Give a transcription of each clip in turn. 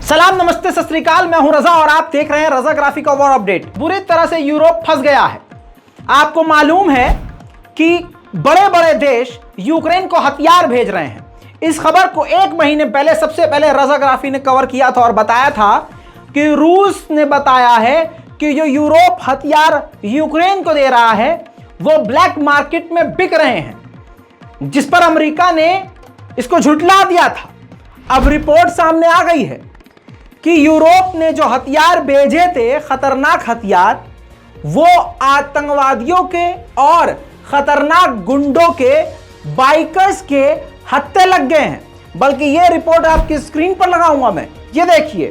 सलाम, नमस्ते, सत श्री अकाल। मैं हूं रजा और आप देख रहे हैं रजा ग्राफिक का वॉर अपडेट। बुरी तरह से यूरोप फंस गया है। आपको मालूम है कि बड़े बड़े देश यूक्रेन को हथियार भेज रहे हैं। इस खबर को एक महीने पहले सबसे पहले रजा ग्राफी ने कवर किया था और बताया था कि रूस ने बताया है कि जो यूरोप हथियार यूक्रेन को दे रहा है वो ब्लैक मार्केट में बिक रहे हैं, जिस पर अमेरिका ने इसको झुठला दिया था। अब रिपोर्ट सामने आ गई है कि यूरोप ने जो हथियार भेजे थे, खतरनाक हथियार, वो आतंकवादियों के और खतरनाक गुंडों के, बाइकर्स के हत्थे लग गए हैं। बल्कि ये रिपोर्ट आपकी स्क्रीन पर लगाऊंगा मैं, ये देखिए।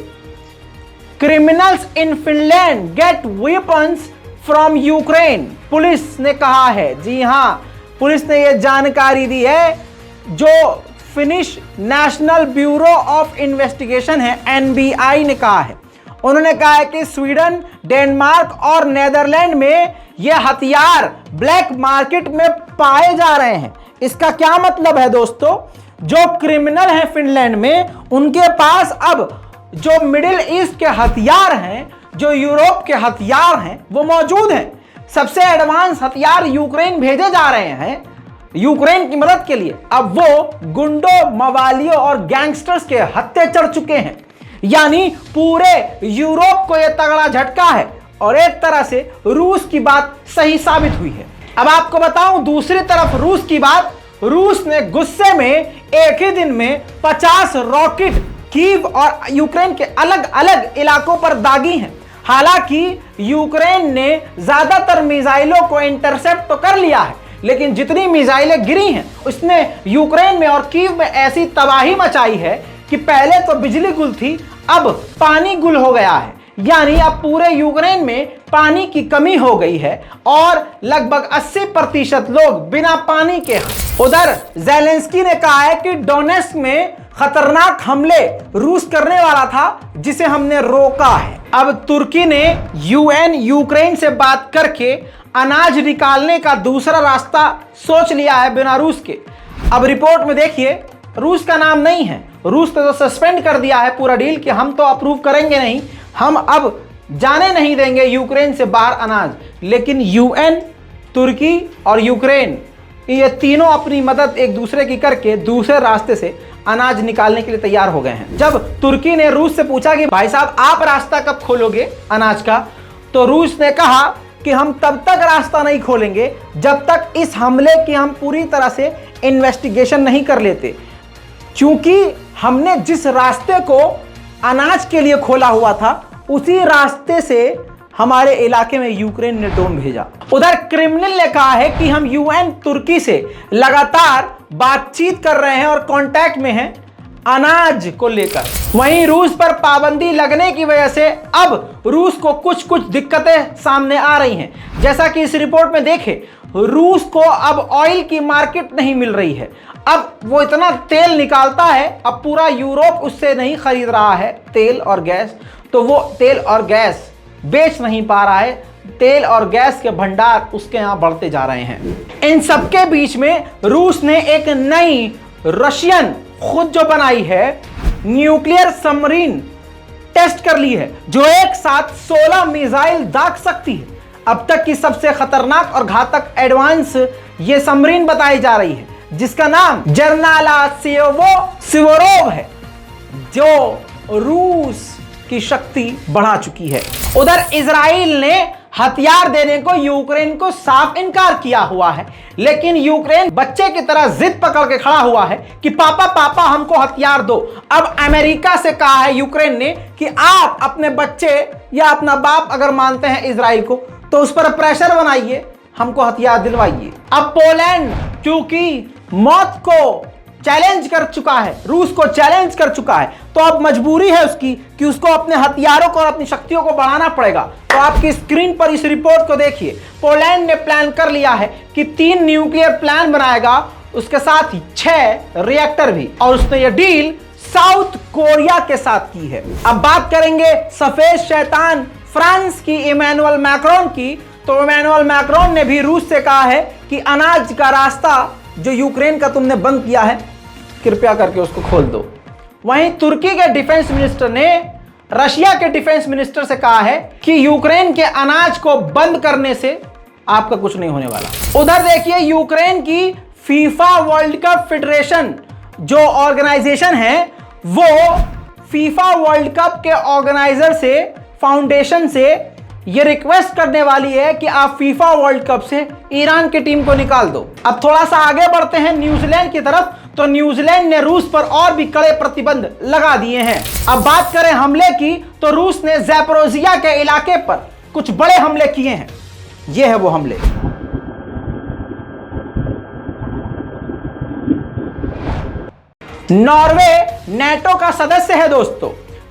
Criminals in Finland get weapons from Ukraine, police ने कहा है। जी हां, पुलिस ने यह जानकारी दी है। जो finish national bureau of investigation है, एनबीआई ने कहा है। उन्होंने कहा है कि स्वीडन, डेनमार्क और नेदरलैंड में यह हथियार ब्लैक मार्केट में पाए जा रहे हैं। इसका क्या मतलब है दोस्तों? जो क्रिमिनल हैं फिनलैंड में, उनके पास अब जो मिडिल ईस्ट के हथियार हैं, जो यूरोप के हथियार हैं, वो मौजूद हैं। सबसे एडवांस हथियार यूक्रेन भेजे जा रहे हैं यूक्रेन की मदद के लिए। अब वो गुंडों, मवालियों और गैंगस्टर्स के हत्थे चढ़ चुके हैं। यानी पूरे यूरोप को यह तगड़ा झटका है और एक तरह से रूस की बात सही साबित हुई है। अब आपको बताऊं दूसरी तरफ रूस की बात। रूस ने गुस्से में एक ही दिन में 50 रॉकेट कीव और यूक्रेन के अलग अलग इलाकों पर दागी हैं। हालांकि यूक्रेन ने ज्यादातर मिसाइलों को इंटरसेप्ट तो कर लिया है, लेकिन जितनी मिसाइलें गिरी हैं उसने यूक्रेन में और कीव में ऐसी तबाही मचाई है कि पहले तो बिजली गुल थी, अब पानी गुल हो गया है। यानी अब पूरे यूक्रेन में पानी की कमी हो गई है और लगभग 80% लोग बिना पानी के हैं। उधर ज़ेलेंस्की ने कहा है कि डोनेट्स्क में खतरनाक हमले रूस करने वाला था, जिसे हमने रोका है। अब तुर्की ने यूएन यूक्रेन से बात करके अनाज निकालने का दूसरा रास्ता सोच लिया है बिना रूस के। अब रिपोर्ट में देखिए, रूस का नाम नहीं है। रूस ने तो सस्पेंड कर दिया है पूरा डील कि हम तो अप्रूव करेंगे नहीं, हम अब जाने नहीं देंगे यूक्रेन से बाहर अनाज। लेकिन यूएन, तुर्की और यूक्रेन, ये तीनों अपनी मदद एक दूसरे की करके दूसरे रास्ते से अनाज निकालने के लिए तैयार हो गए हैं। जब तुर्की ने रूस से पूछा कि भाई साहब आप रास्ता कब खोलोगे अनाज का, तो रूस ने कहा कि हम तब तक रास्ता नहीं खोलेंगे जब तक इस हमले की हम पूरी तरह से इन्वेस्टिगेशन नहीं कर लेते, क्योंकि हमने जिस रास्ते को अनाज के लिए खोला हुआ था उसी रास्ते से हमारे इलाके में यूक्रेन ने ड्रोन भेजा। उधर क्रेमलिन ने कहा है कि हम यूएन, तुर्की से लगातार बातचीत कर रहे हैं और कांटेक्ट में हैं अनाज को लेकर। वहीं रूस पर पाबंदी लगने की वजह से अब रूस को कुछ दिक्कतें सामने आ रही हैं। जैसा कि इस रिपोर्ट में देखें, रूस को अब ऑयल की मार्केट नहीं मिल रही है। अब वो इतना तेल निकालता है, अब पूरा यूरोप उससे नहीं खरीद रहा है तेल और गैस, तो वो तेल और गैस बेच नहीं पा रहा है। तेल और गैस के भंडार उसके यहाँ बढ़ते जा रहे हैं। इन सबके बीच में रूस ने एक नई रशियन खुद जो बनाई है न्यूक्लियर सबमरीन टेस्ट कर ली है, जो एक साथ 16 मिसाइल दाग सकती है। अब तक की सबसे खतरनाक और घातक एडवांस ये सबमरीन बताई जा रही है, जिसका नाम जर्नाला सिवरोव है, जो रूस की शक्ति बढ़ा चुकी है। उधर इजराइल ने हथियार देने को यूक्रेन को साफ इनकार किया हुआ है, लेकिन यूक्रेन बच्चे की तरह जिद पकड़ के खड़ा हुआ है कि पापा पापा हमको हथियार दो। अब अमेरिका से कहा है यूक्रेन ने कि आप अपने बच्चे या अपना बाप अगर मानते हैं इजराइल को, तो उस पर प्रेशर बनाइए, हमको हथियार दिलवाइए। अब पोलैंड क्योंकि मौत को चैलेंज कर चुका है, रूस को चैलेंज कर चुका है, तो अब मजबूरी है उसकी कि उसको अपने हथियारों को और अपनी शक्तियों को बढ़ाना पड़ेगा। तो आपकी स्क्रीन पर इस रिपोर्ट को देखिए। पोलैंड ने प्लान कर लिया है कि 3 न्यूक्लियर प्लांट बनाएगा, उसके साथ 6 रिएक्टर भी, और उसने यह डील साउथ कोरिया के साथ की है। अब बात करेंगे सफेद शैतान फ्रांस की, इमैनुअल मैक्रोन की। तो इमैनुअल मैक्रोन ने भी रूस से कहा है कि अनाज का रास्ता जो यूक्रेन का तुमने बंद किया है, कृपया करके उसको खोल दो। वहीं तुर्की के डिफेंस मिनिस्टर ने रशिया के डिफेंस मिनिस्टर से कहा है कि यूक्रेन के अनाज को बंद करने से आपका कुछ नहीं होने वाला। उधर देखिए यूक्रेन की फीफा वर्ल्ड कप फेडरेशन जो ऑर्गेनाइजेशन है वो फीफा वर्ल्ड कप के ऑर्गेनाइजर से, फाउंडेशन से ये रिक्वेस्ट करने वाली है कि आप फीफा वर्ल्ड कप से ईरान की टीम को निकाल दो। अब थोड़ा सा आगे बढ़ते हैं न्यूजीलैंड की तरफ, तो न्यूजीलैंड ने रूस पर और भी कड़े प्रतिबंध लगा दिए हैं। अब बात करें हमले की, तो रूस ने ज़ैपोरिज़िया के इलाके पर कुछ बड़े हमले किए हैं। ये है वो हमले। नॉर्वे नेटो का सदस्य है दोस्तों।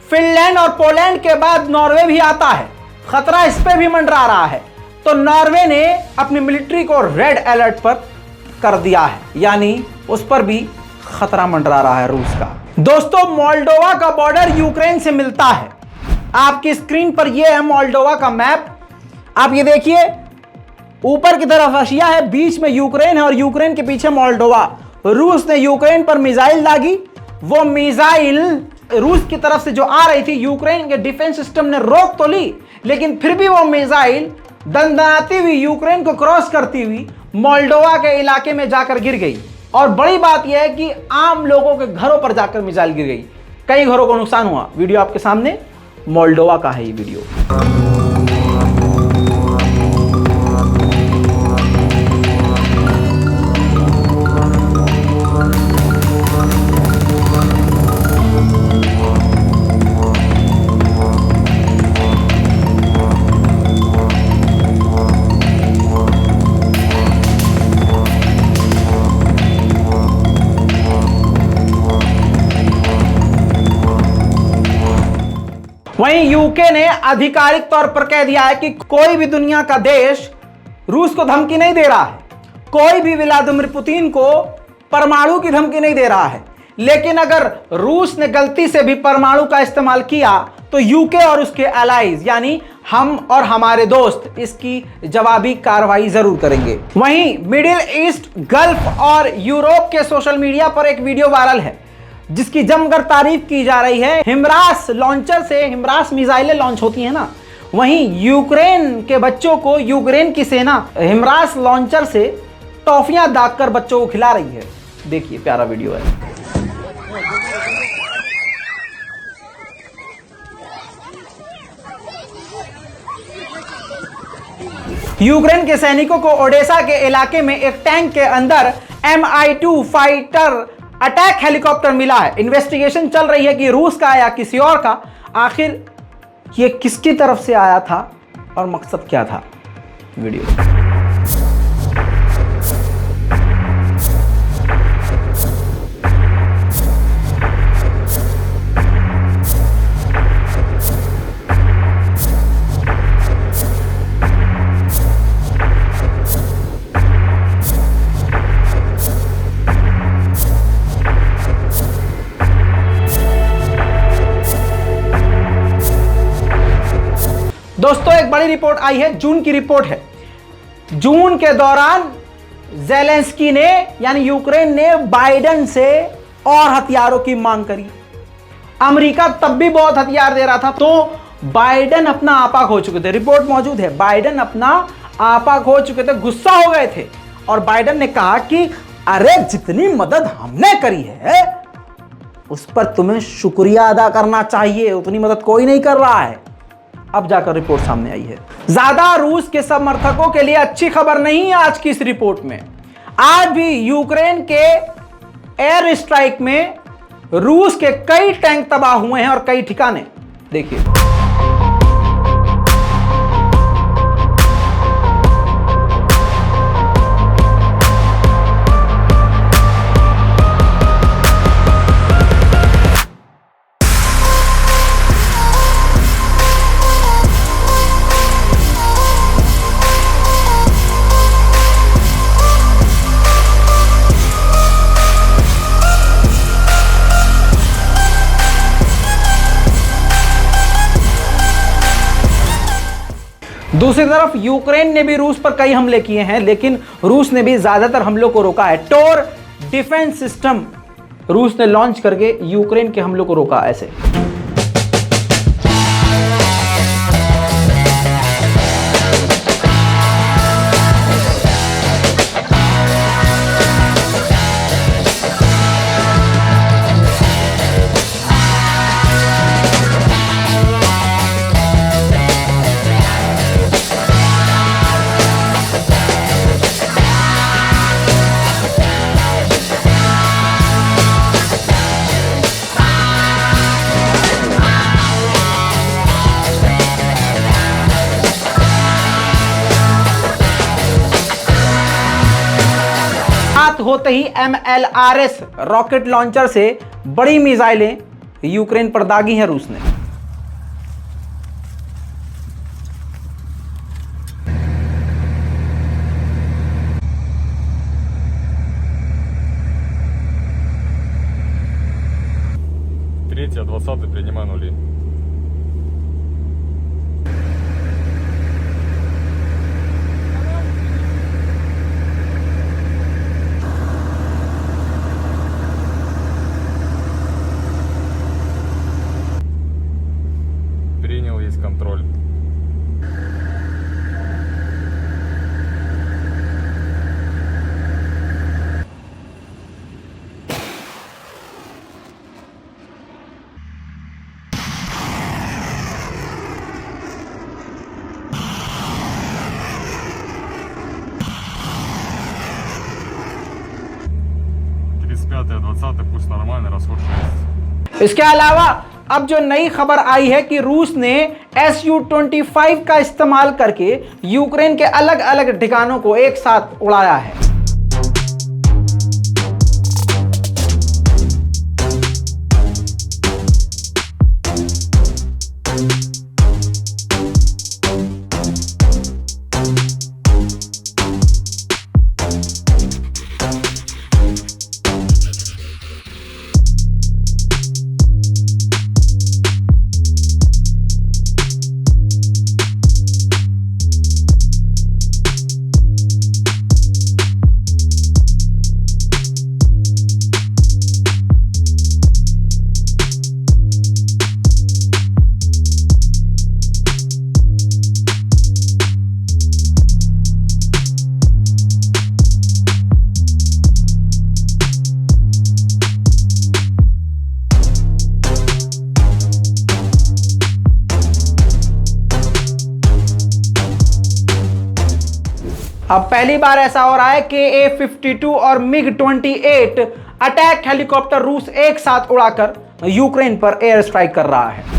फिनलैंड और पोलैंड के बाद नॉर्वे भी आता है। खतरा इस पे भी मंडरा रहा है, तो नॉर्वे ने अपनी मिलिट्री को रेड अलर्ट पर कर दिया है, यानी उस पर भी खतरा मंडरा रहा है रूस का। दोस्तों मोल्डोवा का बॉर्डर यूक्रेन से मिलता है। आपकी स्क्रीन पर यह है मोल्डोवा का मैप। आप ये देखिए, ऊपर की तरफ रशिया है, बीच में यूक्रेन है और यूक्रेन के पीछे मोल्डोवा। रूस ने यूक्रेन पर मिसाइल दागी। वो मिसाइल रूस की तरफ से जो आ रही थी, यूक्रेन के डिफेंस सिस्टम ने रोक तो ली, लेकिन फिर भी वो मिसाइल दंदनाती हुई यूक्रेन को क्रॉस करती हुई मोल्डोवा के इलाके में जाकर गिर गई। और बड़ी बात यह है कि आम लोगों के घरों पर जाकर मिसाइल गिर गई। कई घरों को नुकसान हुआ। वीडियो आपके सामने, मोल्डोवा का है ये वीडियो। वहीं यूके ने आधिकारिक तौर पर कह दिया है कि कोई भी दुनिया का देश रूस को धमकी नहीं दे रहा है। कोई भी व्लादिमीर पुतिन को परमाणु की धमकी नहीं दे रहा है। लेकिन अगर रूस ने गलती से भी परमाणु का इस्तेमाल किया तो यूके और उसके अलाइज यानी हम और हमारे दोस्त इसकी जवाबी कार्रवाई जरूर करेंगे। वहीं मिडिल ईस्ट, गल्फ और यूरोप के सोशल मीडिया पर एक वीडियो वायरल है जिसकी जमकर तारीफ की जा रही है। हिमरास लॉन्चर से हिमरास मिसाइलें लॉन्च होती हैं ना, वहीं यूक्रेन के बच्चों को यूक्रेन की सेना हिमरास लॉन्चर से टॉफियां दागकर बच्चों को खिला रही है। देखिए प्यारा वीडियो है। यूक्रेन के सैनिकों को ओडेसा के इलाके में एक टैंक के अंदर Mi-2 फाइटर अटैक हेलीकॉप्टर मिला है। इन्वेस्टिगेशन चल रही है कि रूस का या किसी और का। आखिर ये किसकी तरफ से आया था और मकसद क्या था? वीडियो। दोस्तों एक बड़ी रिपोर्ट आई है, जून की रिपोर्ट है। जून के दौरान ज़ेलेंस्की ने यानी यूक्रेन ने बाइडेन से और हथियारों की मांग करी। अमेरिका तब भी बहुत हथियार दे रहा था, तो बाइडेन अपना आपा खो चुके थे। रिपोर्ट मौजूद है, बाइडेन अपना आपा खो चुके थे, गुस्सा हो गए थे। और बाइडेन ने कहा कि अरे जितनी मदद हमने करी है उस पर तुम्हें शुक्रिया अदा करना चाहिए, उतनी मदद कोई नहीं कर रहा है। अब जाकर रिपोर्ट सामने आई है। ज्यादा रूस के समर्थकों के लिए अच्छी खबर नहीं है आज की इस रिपोर्ट में। आज भी यूक्रेन के एयर स्ट्राइक में रूस के कई टैंक तबाह हुए हैं और कई ठिकाने। देखिए दूसरी तरफ यूक्रेन ने भी रूस पर कई हमले किए हैं, लेकिन रूस ने भी ज्यादातर हमलों को रोका है। टोर डिफेंस सिस्टम रूस ने लॉन्च करके यूक्रेन के हमलों को रोका। ऐसे होते ही MLRS रॉकेट लॉन्चर से बड़ी मिसाइलें यूक्रेन पर दागी हैं रूस ने। Третья, 20-й, принимаю нули. Принял, есть контроль. Пятый, 20-й, пусть нормальный, расход 6. इसके अलावा अब जो नई खबर आई है कि रूस ने Su-25 का इस्तेमाल करके यूक्रेन के अलग अलग ठिकानों को एक साथ उड़ाया है। अब पहली बार ऐसा हो रहा है कि A-52 और MiG-28 अटैक हेलीकॉप्टर रूस एक साथ उड़ाकर यूक्रेन पर एयर स्ट्राइक कर रहा है।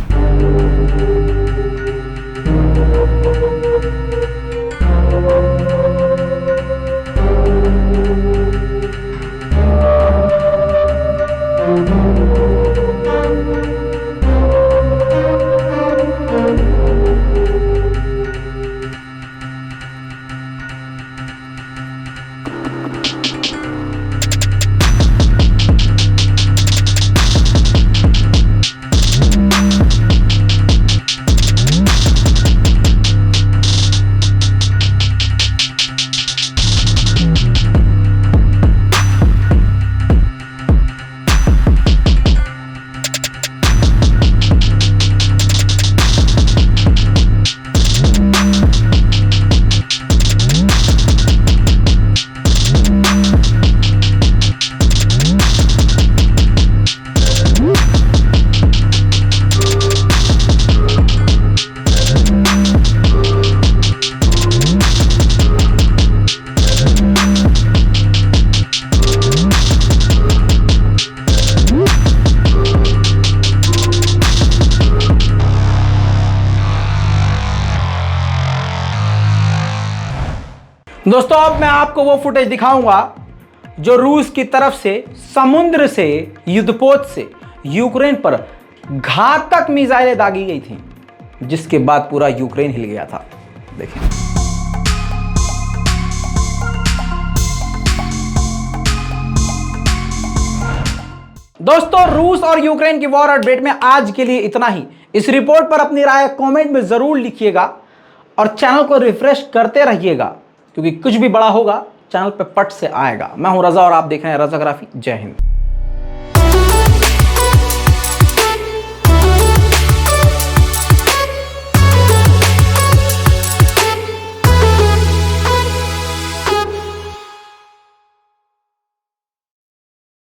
दोस्तों अब मैं आपको वो फुटेज दिखाऊंगा जो रूस की तरफ से समुद्र से युद्धपोत से यूक्रेन पर घातक मिसाइलें दागी गई थी, जिसके बाद पूरा यूक्रेन हिल गया था। देखें। दोस्तों रूस और यूक्रेन की वॉर अपडेट में आज के लिए इतना ही। इस रिपोर्ट पर अपनी राय कमेंट में जरूर लिखिएगा और चैनल को रिफ्रेश करते रहिएगा, क्योंकि कुछ भी बड़ा होगा चैनल पे पट से आएगा। मैं हूं रजा और आप देख रहे हैं रजाग्राफी। जय हिंद।